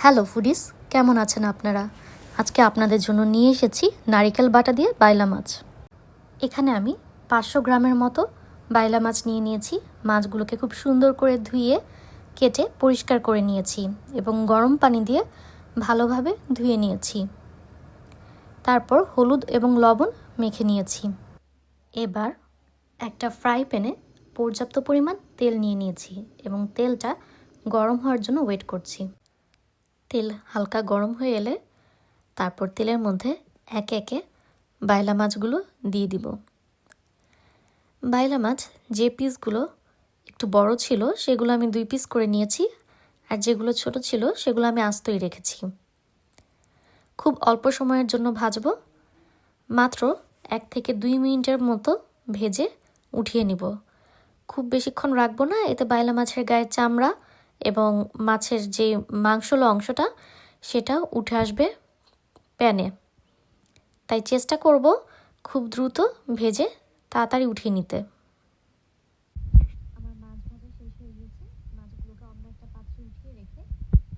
Hello foodies, কেমন আছেন আপনারা? আজকে আপনাদের জন্য নিয়ে এসেছি নারিকেল বাটা দিয়ে বাইলা মাছ। এখানে আমি 500 গ্রামের মতো বাইলা মাছ নিয়ে নিয়েছি। মাছগুলোকে খুব সুন্দর করে ধুয়ে কেটে পরিষ্কার করে নিয়েছি এবং গরম পানি দিয়ে ভালোভাবে ধুয়ে নিয়েছি। তারপর হলুদ এবং লবণ মেখে নিয়েছি। এবার একটা ফ্রাই প্যানে পর্যাপ্ত পরিমাণ তেল নিয়ে নিয়েছি এবং তেলটা গরম হওয়ার জন্য ওয়েট করছি। তেল হালকা গরম হয়ে এলে তারপর তেলের মধ্যে একে একে বাইলা মাছগুলো দিয়ে দিব। বাইলা মাছ যে পিসগুলো একটু বড় ছিল সেগুলো আমি 2 পিস করে নিয়েছি, আর যেগুলো ছোট ছিল সেগুলো আমি আস্তই রেখেছি। খুব অল্প সময়ের জন্য ভাজবো, মাত্র 1 থেকে 2 মিনিটের মতো ভেজে উঠিয়ে নিব। খুব বেশিক্ষণ রাখবো না, এতে বাইলা মাছের গায়ের চামড়া এবং মাছের যে মাংসলো অংশটা সেটা উঠে আসবে প্যানে। তাই চেষ্টা করব খুব দ্রুত ভেজে তাড়াতাড়ি উঠিয়ে নিতে। আমার মাছ ভাজা শেষ হয়ে গেছে। মাছগুলোকে অন্য একটা পাত্রে উঠিয়ে রেখে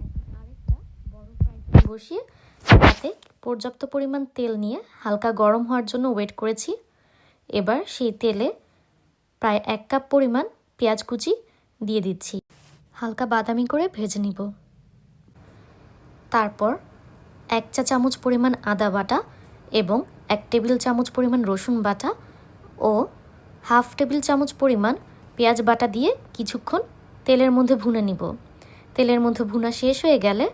এখন আরেকটা বড় ফ্রাই প্যান বসিয়ে তাতে পর্যাপ্ত পরিমাণ তেল নিয়ে হালকা গরম হওয়ার জন্য ওয়েট করেছি। এবার সেই তেলে প্রায় 1 কাপ পরিমাণ পেঁয়াজ কুচি দিয়ে দিচ্ছি। হালকা বাদামি করে ভেজে নিব। তারপর 1 চা চামচ পরিমাণ আদা বাটা এবং 1 টেবিল চামচ পরিমাণ রসুন বাটা ও হাফ টেবিল চামচ পরিমাণ পেঁয়াজ বাটা দিয়ে কিছুক্ষণ তেলের মধ্যে ভুনে নিব। তেলের মধ্যে ভুনা শেষ হয়ে গেলে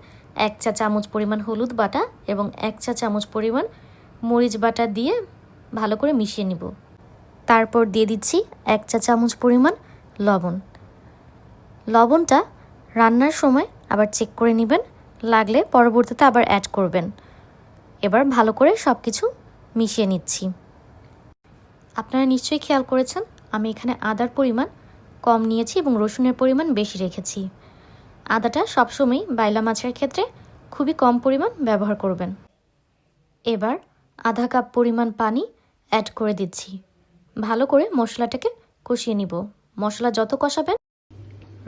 1 চা চামচ পরিমাণ হলুদ বাটা এবং 1 চা চামচ পরিমাণ মরিচ বাটা দিয়ে ভালো করে মিশিয়ে নিব। তারপর দিয়ে দিচ্ছি 1 চা চামচ পরিমাণ লবণ। লবণটা রান্নার সময় আবার চেক করে নেবেন, লাগলে পরবর্তীতে আবার অ্যাড করবেন। এবার ভালো করে সব কিছু মিশিয়ে নিচ্ছি। আপনারা নিশ্চয়ই খেয়াল করেছেন আমি এখানে আদার পরিমাণ কম নিয়েছি এবং রসুনের পরিমাণ বেশি রেখেছি। আদাটা সবসময় বাইলা মাছের ক্ষেত্রে খুবই কম পরিমাণ ব্যবহার করবেন। এবার আধা কাপ পরিমাণ পানি অ্যাড করে দিচ্ছি। ভালো করে মশলাটাকে কষিয়ে নিব। মশলা যত কষাবেন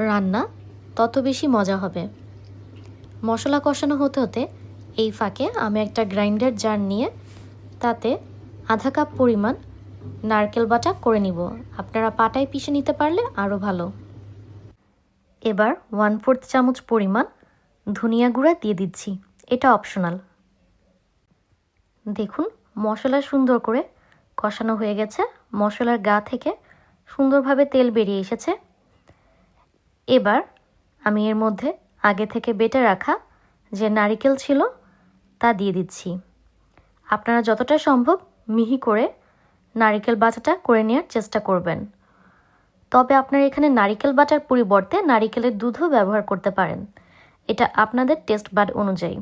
রান্না তত বেশি মজা হবে। মশলা কষানো হতে হতে এই ফাঁকে আমি একটা গ্রাইন্ডার জার নিয়ে তাতে আধা কাপ পরিমাণ নারকেল বাটা করে নিব। আপনারা পাটায় পিষে নিতে পারলে আরও ভালো। এবার 1/4 চামচ পরিমাণ ধনিয়া গুঁড়া দিয়ে দিচ্ছি, এটা অপশনাল। দেখুন মশলা সুন্দর করে কষানো হয়ে গেছে, মশলার গা থেকে সুন্দরভাবে তেল বেরিয়ে এসেছে। এবার আমি এর মধ্যে আগে থেকে বেটে রাখা যে নারিকেল ছিল তা দিয়ে দিচ্ছি। আপনারা যতটা সম্ভব মিহি করে নারিকেল বাটাটা করে নেওয়ার চেষ্টা করবেন। তবে আপনারা এখানে নারিকেল বাটার পরিবর্তে নারিকেলের দুধও ব্যবহার করতে পারেন, এটা আপনাদের টেস্ট বাড অনুযায়ী।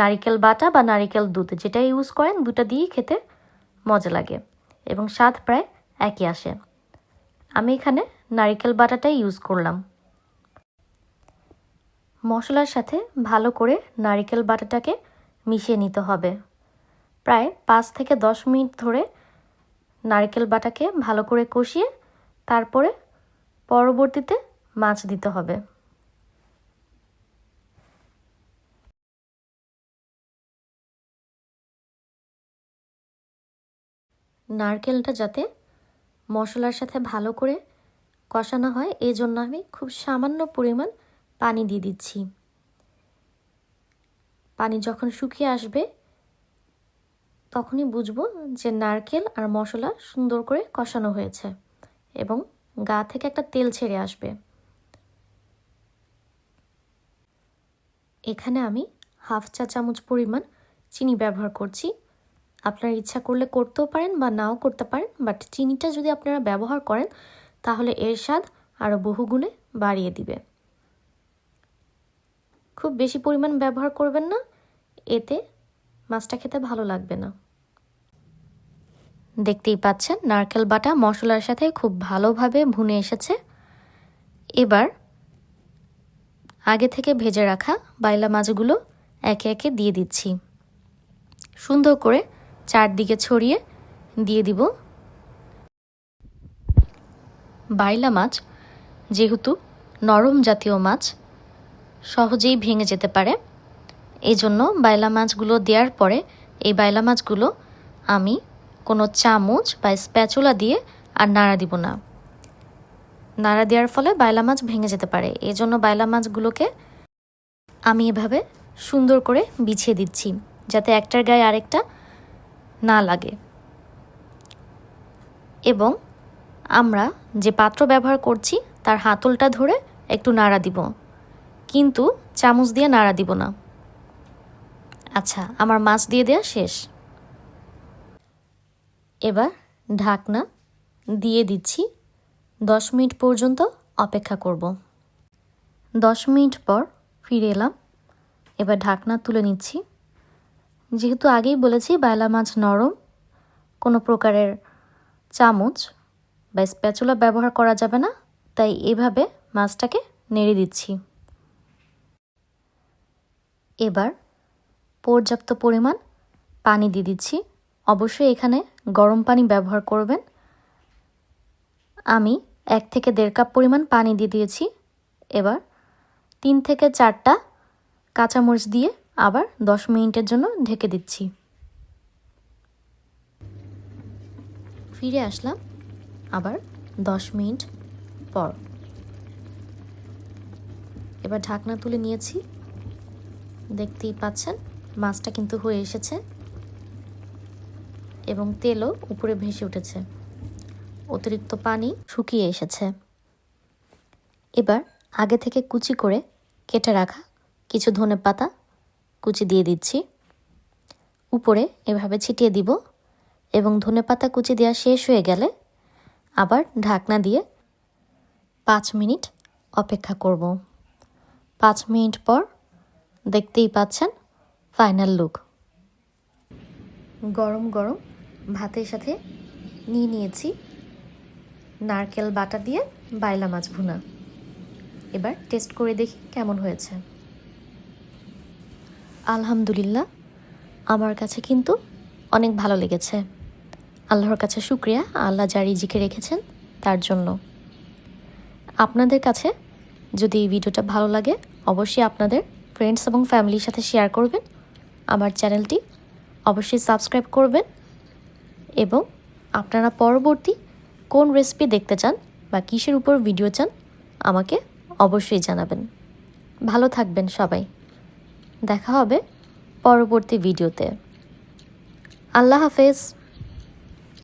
নারিকেল বাটা বা নারিকেল দুধ যেটা ইউজ করেন দুটো দিয়েই খেতে মজা লাগে এবং স্বাদ প্রায় একই আসে। আমি এখানে নারিকেল বাটাটাই ইউজ করলাম। মশলার সাথে ভালো করে নারিকেল বাটাটাকে মিশিয়ে নিতে হবে। প্রায় 5 থেকে 10 মিনিট ধরে নারকেল বাটাকে ভালো করে কষিয়ে তারপরে পরবর্তীতে মাছ দিতে হবে। নারকেলটা যাতে মশলার সাথে ভালো করে কষানো হয় এই জন্য আমি খুব সামান্য পরিমাণ পানি দিয়ে দিচ্ছি। পানি যখন শুকিয়ে আসবে তখনই বুঝবো যে নারকেল আর মশলা সুন্দর করে কষানো হয়েছে এবং গা থেকে একটা তেল ছেড়ে আসবে। এখানে আমি হাফ চা চামচ পরিমাণ চিনি ব্যবহার করছি। আপনারা ইচ্ছা করলে করতেও পারেন বা নাও করতে পারেন, বাট চিনিটা যদি আপনারা ব্যবহার করেন তাহলে এর স্বাদ আরও বহুগুণে বাড়িয়ে দিবে। খুব বেশি পরিমাণ ব্যবহার করবেন না, এতে মাছটা খেতে ভালো লাগবে না। দেখতেই পাচ্ছেন নারকেল বাটা মশলার সাথে খুব ভালোভাবে ভুনে এসেছে। এবার আগে থেকে ভেজে রাখা বাইলা মাছগুলো একে একে দিয়ে দিচ্ছি। সুন্দর করে চারদিকে ছড়িয়ে দিয়ে দিব। বাইলা মাছ যেহেতু নরম জাতীয় মাছ সহজেই ভেঙে যেতে পারে, এই জন্য বাইলা মাছগুলো দেওয়ার পরে এই বাইলা মাছগুলো আমি কোনো চামচ বা স্প্যাচুলা দিয়ে আর নাড়া দিব না। নাড়া দেওয়ার ফলে বাইলা মাছ ভেঙে যেতে পারে। এই জন্য বাইলা মাছগুলোকে আমি এভাবে সুন্দর করে বিছিয়ে দিচ্ছি, যাতে একটার গায়ে আরেকটা না লাগে। এবং আমরা যে পাত্র ব্যবহার করছি তার হাতলটা ধরে একটু নাড়া দিব, কিন্তু চামচ দিয়ে নাড়া দিব না। আচ্ছা, আমার মাছ দিয়ে দেওয়া শেষ। এবার ঢাকনা দিয়ে দিচ্ছি, 10 মিনিট পর্যন্ত অপেক্ষা করব। 10 মিনিট পর ফিরে এলাম। এবার ঢাকনা তুলে নিচ্ছি। যেহেতু আগেই বলেছি বাইলা মাছ নরম, কোনো প্রকারের চামচ বা স্প্যাচুলা ব্যবহার করা যাবে না, তাই এভাবে মাছটাকে নেড়ে দিচ্ছি। এবার পর্যাপ্ত পরিমাণ পানি দিয়ে দিচ্ছি। অবশ্যই এখানে গরম পানি ব্যবহার করবেন। আমি 1 থেকে 1.5 কাপ পরিমাণ পানি দিয়ে দিয়েছি। এবার 3 থেকে 4টা কাঁচামরিচ দিয়ে আবার 10 মিনিটের জন্য ঢেকে দিচ্ছি। ফিরে আসলাম আবার 10 মিনিট পর। এবার ঢাকনা তুলে নিয়েছি। দেখতেই পাচ্ছেন মাছটা কিন্তু হয়ে এসেছে এবং তেলও উপরে ভেসে উঠেছে, অতিরিক্ত পানি শুকিয়ে এসেছে। এবার আগে থেকে কুচি করে কেটে রাখা কিছু ধনেপাতা কুচি দিয়ে দিচ্ছি। উপরে এভাবে ছিটিয়ে দিব এবং ধনেপাতা কুচি দেওয়া শেষ হয়ে গেলে আবার ঢাকনা দিয়ে 5 মিনিট অপেক্ষা করব। 5 মিনিট পর দেখতেই পাচ্ছেন ফাইনাল লুক। গরম গরম ভাতের সাথে নিয়েছি নারকেল বাটা দিয়ে বাইলা মাছ ভুনা। এবার টেস্ট করে দেখি কেমন হয়েছে। আলহামদুলিল্লাহ, আমার কাছে কিন্তু অনেক ভালো লেগেছে। আল্লাহর কাছে শুকরিয়া, আল্লাহ যা রিজিকে রেখেছেন তার জন্য। আপনাদের কাছে যদি এই ভিডিওটা ভালো লাগে অবশ্যই আপনাদের ফ্রেন্ডস এবং ফ্যামিলির সাথে শেয়ার করবেন। আমার চ্যানেলটি অবশ্যই সাবস্ক্রাইব করবেন এবং আপনারা পরবর্তী কোন রেসিপি দেখতে চান বা কিসের উপর ভিডিও চান আমাকে অবশ্যই জানাবেন। ভালো থাকবেন সবাই। দেখা হবে পরবর্তী ভিডিওতে। আল্লাহ হাফেজ।